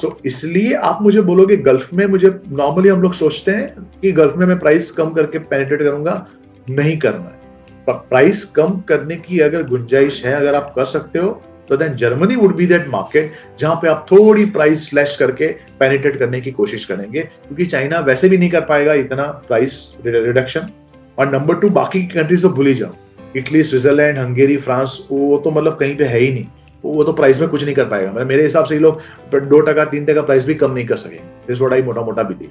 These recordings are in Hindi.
सो इसलिए आप मुझे बोलोगे गल्फ में, मुझे नॉर्मली हम लोग सोचते हैं कि गल्फ में मैं प्राइस कम करके पेनिट्रेट करूंगा, नहीं करना है। प्राइस कम करने की अगर गुंजाइश है, अगर आप कर सकते हो, तो then Germany would be that market जहां पे आप थोड़ी प्राइस स्लैश करके पेनिट्रेट करने की कोशिश करेंगे, क्योंकि चाइना वैसे भी नहीं कर पाएगा इतना प्राइस रिडक्शन। और नंबर 2, बाकी कंट्रीज तो भूल ही जाओ, इटली, स्विट्जरलैंड, हंगेरी, फ्रांस, वो तो मतलब कहीं पे है ही नहीं, वो तो प्राइस में कुछ नहीं कर पाएगा। मतलब मेरे हिसाब से ये लोग 2% 3% प्राइस भी कम नहीं कर सकेंगे, दिस व्हाट आई मोटा मोटा बिलीव।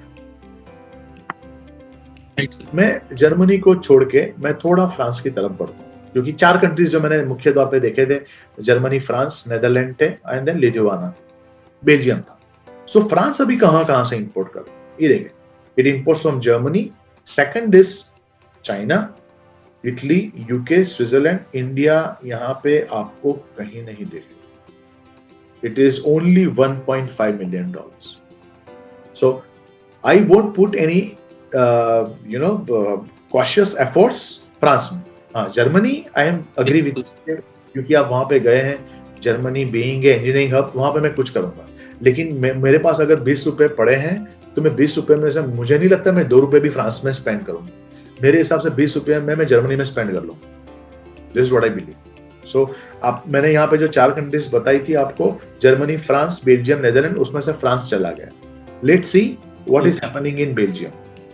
मैं जर्मनी को छोड़ के मैं थोड़ा फ्रांस की तरफ बढ़ता हूँ, क्योंकि 4 कंट्रीज जो मैंने मुख्य तौर पे देखे थे, जर्मनी, फ्रांस, नेदरलैंड थे, एंड देन लिथुआनिया, बेल्जियम था। सो फ्रांस अभी कहां से इंपोर्ट कर, ये देखें, it imports from Germany, second is China, Italy, UK, Switzerland, India यहाँ पे आपको कहीं नहीं देखेगा। It is only $1.5 million। So I won't put any cautious efforts France में। हाँ, Germany I am agree with, क्योंकि आप वहां पे गए हैं, जर्मनी बीइंग इंजीनियरिंग हब, वहां पे मैं कुछ करूंगा, लेकिन मेरे पास अगर 20 रुपए पड़े हैं तो मैं 20 रुपए में से, मुझे नहीं लगता मैं 2 रुपए भी फ्रांस में स्पेंड करूंगा। मेरे हिसाब से 20 रुपए में मैं जर्मनी में स्पेंड कर लूंगा, this is what I believe. So आप, मैंने यहाँ पे जो 4 कंट्रीज बताई थी आपको, जर्मनी, फ्रांस, बेल्जियम, नेदरलैंड, उसमें से फ्रांस चला गया। Let's see what is happening in Belgium.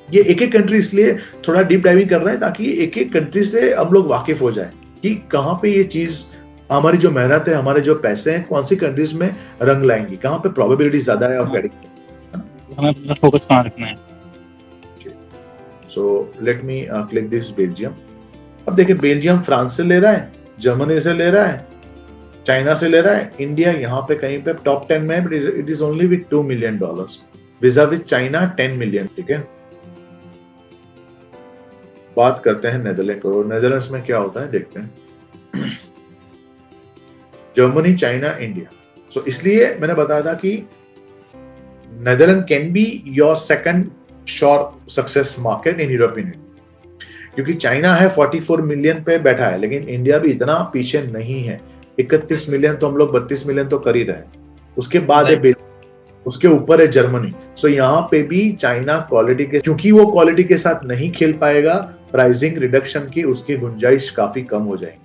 ये एक एक कंट्री इसलिए थोड़ा डीप डाइविंग कर रहे हैं ताकि एक एक कंट्री से हम लोग वाकिफ हो जाए कि कहां पे ये चीज, हमारी जो मेहनत है, हमारे जो पैसे हैं, कौन सी कंट्रीज में रंग लाएंगी, कहां पे प्रोबेबिलिटी ज्यादा है ऑफ गेटिंग, हमें फोकस कहां रखना है। So let me click this Belgium. अब देखिए, बेल्जियम फ्रांस से ले रहा है, जर्मनी से ले रहा है, चाइना से ले रहा है, इंडिया यहाँ पे कहीं पे टॉप 10 में है, but it is only with $2 million, visa with China 10 million। ठीक है, बात करते हैं नेदरलैंड को। नेदरलैंड्स में क्या होता है देखते हैं। Germany, China, India. सो इसलिए मैंने बताया था कि Netherland can be your second sure success market in European union, क्योंकि चाइना है 44 मिलियन पे बैठा है, लेकिन इंडिया भी इतना पीछे नहीं है। 31 मिलियन तो हम लोग 32 मिलियन तो कर ही रहे हैं। उसके बाद है, उसके ऊपर है जर्मनी। सो यहाँ पे भी चाइना क्वालिटी के, क्योंकि वो क्वालिटी के साथ नहीं खेल पाएगा, प्राइसिंग रिडक्शन की उसकी गुंजाइश काफी कम हो जाएगी।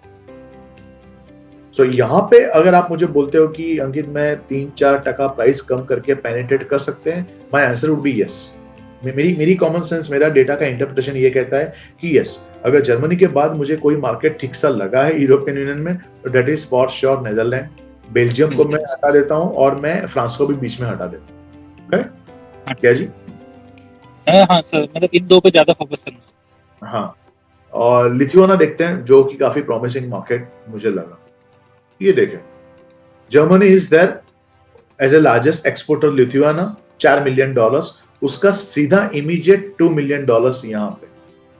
सो यहाँ पे अगर आप मुझे बोलते हो कि अंकित मैं 3-4% प्राइस कम करके पेनिट्रेट कर सकते हैं, my answer would be yes. मेरी कॉमन सेंस, मेरा डेटा का इंटरप्रिटेशन ये कहता है कि यस, अगर जर्मनी के बाद मुझे कोई मार्केट ठीक सा लगा है यूरोपियन यूनियन में, तो that is for sure Netherland. Belgium को मैं हटा देता हूं और मैं फ्रांस को भी बीच में हटा देता हूं। करेक्ट क्या जी? हाँ सर, मतलब इन दो पे ज्यादा फोकस करना। हाँ, और लिथुआनिया देखते हैं, जो कि काफी प्रॉमिसिंग मार्केट मुझे लगा। ये देखें, Germany is there as a largest exporter, Lithuania $4 million, उसका सीधा इमीडिएट $2 million यहाँ पे।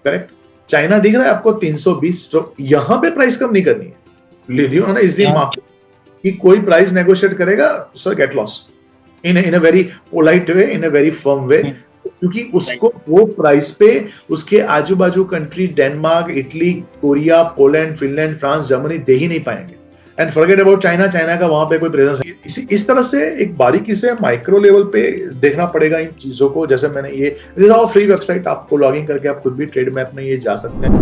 करेक्ट, चाइना दिख रहा है आपको 320, तो यहाँ पे प्राइस कम नहीं करनी है। लिथुआनिया इज द मार्केट कि कोई प्राइस नेगोशिएट करेगा, sir get lost in a very polite way, in a very firm way, क्योंकि उसको वो प्राइस पे उसके आजू बाजू country, Denmark, Italy, Korea, Poland, Finland, France, Germany दे ही नहीं पाएंगे। And forget about China, China का वहां पे कोई प्रेजेंस नहीं। इस तरह से एक बारीकी से माइक्रो लेवल पे देखना पड़ेगा इन चीजों को। जैसे मैंने ये फ्री वेबसाइट, आपको लॉगिन करके आप खुद भी ट्रेड मैप में ये जा सकते हैं।